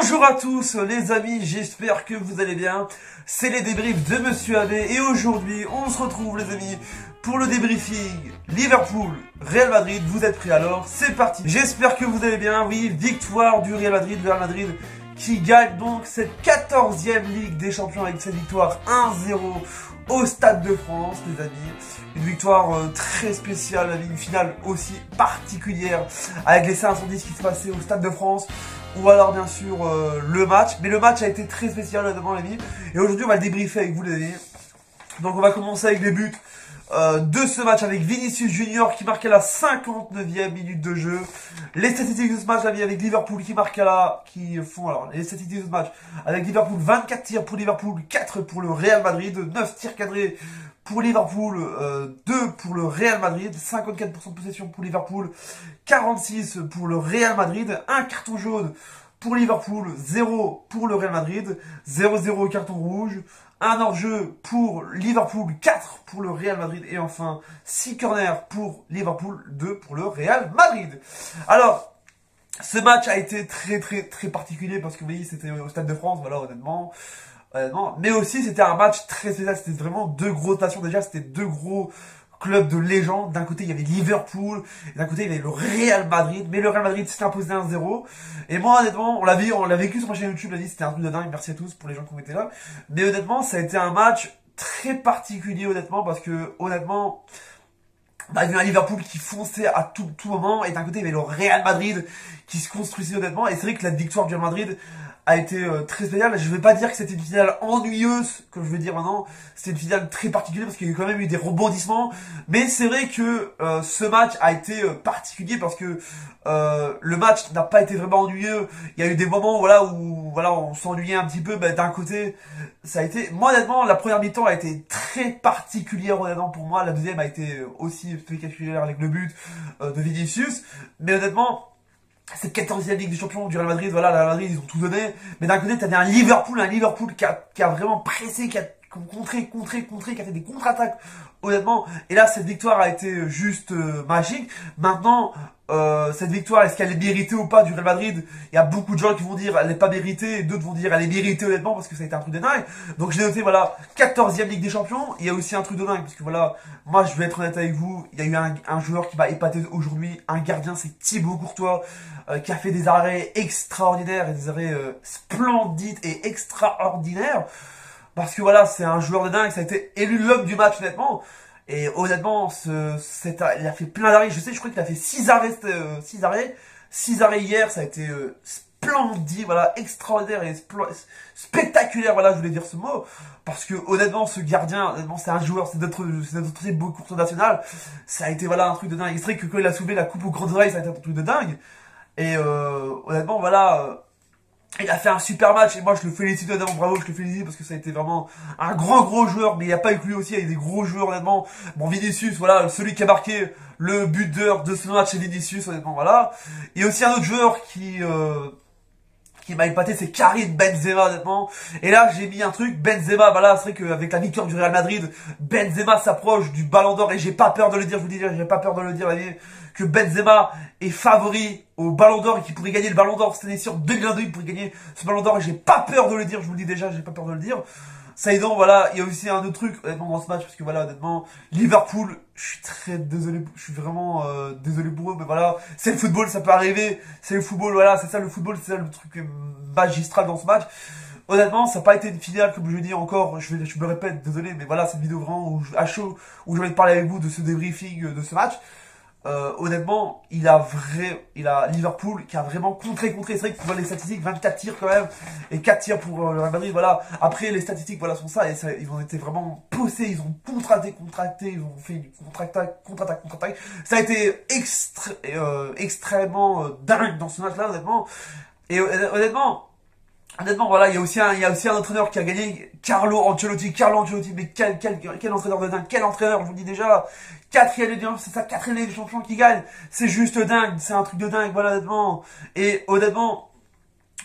Bonjour à tous les amis, j'espère que vous allez bien. C'est les débriefs de Monsieur AB et aujourd'hui on se retrouve les amis pour le débriefing Liverpool-Real Madrid. Vous êtes prêts alors? C'est parti. J'espère que vous allez bien. Oui, victoire du Real Madrid, qui gagne donc cette 14e Ligue des Champions avec cette victoire 1-0 au Stade de France les amis. Une victoire très spéciale, une finale aussi particulière avec les 510 qui se passaient au Stade de France. Ou alors bien sûr le match, mais le match a été très spécial là-dedans les amis. Et aujourd'hui on va le débriefer avec vous les amis. Donc on va commencer avec les buts de ce match avec Vinicius Junior qui marquait à la 59e minute de jeu. Les statistiques de ce match avec Liverpool les statistiques de ce match avec Liverpool, 24 tirs pour Liverpool, 4 pour le Real Madrid, 9 tirs cadrés pour Liverpool, 2 pour le Real Madrid, 54% de possession pour Liverpool, 46 pour le Real Madrid, un carton jaune pour Liverpool, 0 pour le Real Madrid, 0-0 carton rouge, un hors-jeu pour Liverpool, 4 pour le Real Madrid et enfin 6 corners pour Liverpool, 2 pour le Real Madrid. Alors, ce match a été très particulier parce que vous voyez, c'était au Stade de France, voilà, honnêtement. Mais aussi c'était un match très spécial, c'était vraiment deux grosses nations déjà, c'était deux gros clubs de légende. D'un côté il y avait Liverpool, et d'un côté il y avait le Real Madrid, mais le Real Madrid s'est imposé 1-0. Et moi honnêtement, on l'a vécu sur ma chaîne YouTube, c'était un truc de dingue, merci à tous pour les gens qui ont été là. Mais honnêtement, ça a été un match très particulier honnêtement, parce que honnêtement, il y avait un Liverpool qui fonçait à tout moment, et d'un côté il y avait le Real Madrid qui se construisait honnêtement, et c'est vrai que la victoire du Real Madrid a été très spéciale. Je vais pas dire que c'était une finale ennuyeuse, comme je vais dire maintenant. C'était une finale très particulière parce qu'il y a quand même eu des rebondissements. Mais c'est vrai que ce match a été particulier parce que le match n'a pas été vraiment ennuyeux. Il y a eu des moments où on s'ennuyait un petit peu. D'un côté, ça a été... Moi honnêtement, la première mi-temps a été très particulière honnêtement pour moi. La deuxième a été aussi spectaculaire avec le but de Vinicius. Mais honnêtement, cette 14e Ligue des Champions du Real Madrid, voilà, le Real Madrid, ils ont tout donné. Mais d'un côté, t'avais un Liverpool qui a vraiment pressé, qui a contré, qui a fait des contre-attaques, honnêtement. Et là, cette victoire a été juste magique. Maintenant, cette victoire, est-ce qu'elle est méritée ou pas du Real Madrid? Il y a beaucoup de gens qui vont dire elle n'est pas méritée, et d'autres vont dire elle est méritée honnêtement, parce que ça a été un truc de dingue. Donc j'ai noté, voilà, 14e Ligue des Champions. Il y a aussi un truc de dingue, parce que voilà, moi je vais être honnête avec vous, il y a eu un joueur qui m'a épaté aujourd'hui, un gardien, c'est Thibaut Courtois, qui a fait des arrêts extraordinaires, et des arrêts splendides et extraordinaires. Parce que voilà, c'est un joueur de dingue, ça a été élu l'homme du match honnêtement. Et honnêtement, il a fait plein d'arrêts. Je crois qu'il a fait 6 arrêts hier. Ça a été splendide, voilà, extraordinaire et spectaculaire. Voilà, je voulais dire ce mot parce que honnêtement, ce gardien, honnêtement, c'est un joueur, c'est notre beau courtois national. Ça a été voilà un truc de dingue. C'est vrai que quand il a soulevé la coupe aux grandes oreilles, ça a été un truc de dingue. Et honnêtement, voilà. Il a fait un super match et moi je le félicite honnêtement, bravo, je le félicite parce que ça a été vraiment un gros joueur, mais il n'y a pas eu que lui aussi, il y a eu des gros joueurs honnêtement. Bon, Vinicius, voilà, celui qui a marqué le buteur de ce match, c'est Vinicius honnêtement, voilà. Il y a aussi un autre joueur qui m'a épaté, c'est Karim Benzema honnêtement. Et là j'ai mis un truc, Benzema, voilà, c'est vrai qu'avec la victoire du Real Madrid, Benzema s'approche du Ballon d'Or et j'ai pas peur de le dire, je vous dis, j'ai pas peur de le dire, que Benzema est favori au Ballon d'Or et qu'il pourrait gagner le Ballon d'Or cette année sur 2022, il pourrait gagner ce Ballon d'Or et j'ai pas peur de le dire, je vous le dis déjà, j'ai pas peur de le dire. Ça aidant, voilà, il y a aussi un autre truc honnêtement dans ce match parce que voilà, honnêtement, Liverpool, je suis très désolé, je suis vraiment désolé pour eux, mais voilà, c'est le football, ça peut arriver, c'est le football, voilà, c'est ça le football, c'est ça le truc magistral dans ce match. Honnêtement, ça n'a pas été une finale, comme je dis encore, je me répète, désolé, mais voilà, cette vidéo vraiment à chaud, où j'ai envie de parler avec vous de ce débriefing de ce match. Honnêtement, il a Liverpool qui a vraiment contré. C'est vrai que tu vois les statistiques, 24 tirs quand même, et 4 tirs pour le Real Madrid, voilà. Après, les statistiques, voilà, sont ça, et ça, ils ont été vraiment poussés, ils ont contracté, ils ont fait une contre-attaque. Ça a été extrêmement dingue dans ce match-là, honnêtement. Et honnêtement, voilà, il y a aussi un entraîneur qui a gagné, Carlo Ancelotti, mais quel entraîneur de dingue, quel entraîneur, je vous le dis déjà, c'est sa 4e Ligue des Champions qui gagne, c'est juste dingue, c'est un truc de dingue, voilà, honnêtement. Et honnêtement,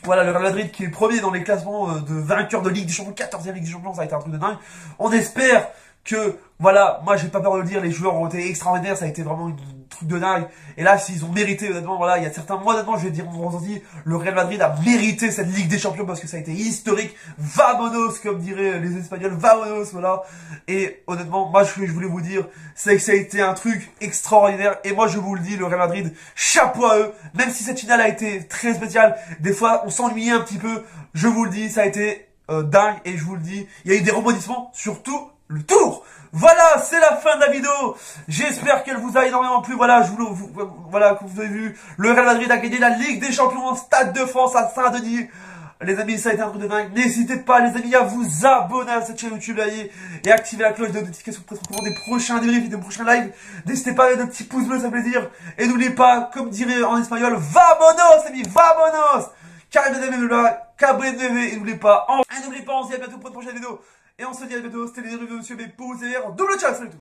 voilà, le Real Madrid qui est premier dans les classements de vainqueurs de Ligue des Champions, 14e Ligue des Champions, ça a été un truc de dingue. On espère que, voilà, moi j'ai pas peur de le dire, les joueurs ont été extraordinaires, ça a été vraiment un truc de dingue. Et là, s'ils ont mérité, honnêtement, voilà, il y a certains, moi honnêtement, je vais dire mon ressenti, le Real Madrid a mérité cette Ligue des Champions parce que ça a été historique. Vamonos, comme diraient les Espagnols, vamonos, voilà. Et honnêtement, moi je voulais vous dire, c'est que ça a été un truc extraordinaire. Et moi je vous le dis, le Real Madrid, chapeau à eux, même si cette finale a été très spéciale, des fois on s'ennuyait un petit peu, je vous le dis, ça a été dingue. Et je vous le dis, il y a eu des rebondissements, surtout le tour. Voilà, c'est la fin de la vidéo. J'espère qu'elle vous a énormément plu. Voilà, voilà, comme vous avez vu, le Real Madrid a gagné la Ligue des Champions en Stade de France à Saint-Denis. Les amis, ça a été un truc de dingue. N'hésitez pas, les amis, à vous abonner à cette chaîne YouTube et activer la cloche de notification pour être au courant des prochains débriefs et des prochains lives. N'hésitez pas à mettre un petit pouce bleu, ça fait plaisir. Et n'oubliez pas, comme dirait en espagnol, vamonos, amis, vamonos. Carré de là, cabré de et n'oubliez pas, on se dit à bientôt pour une prochaine vidéo. Et on se dit à bientôt, c'était les débriefs de Monsieur B pour vous dire double ciao, salut tout.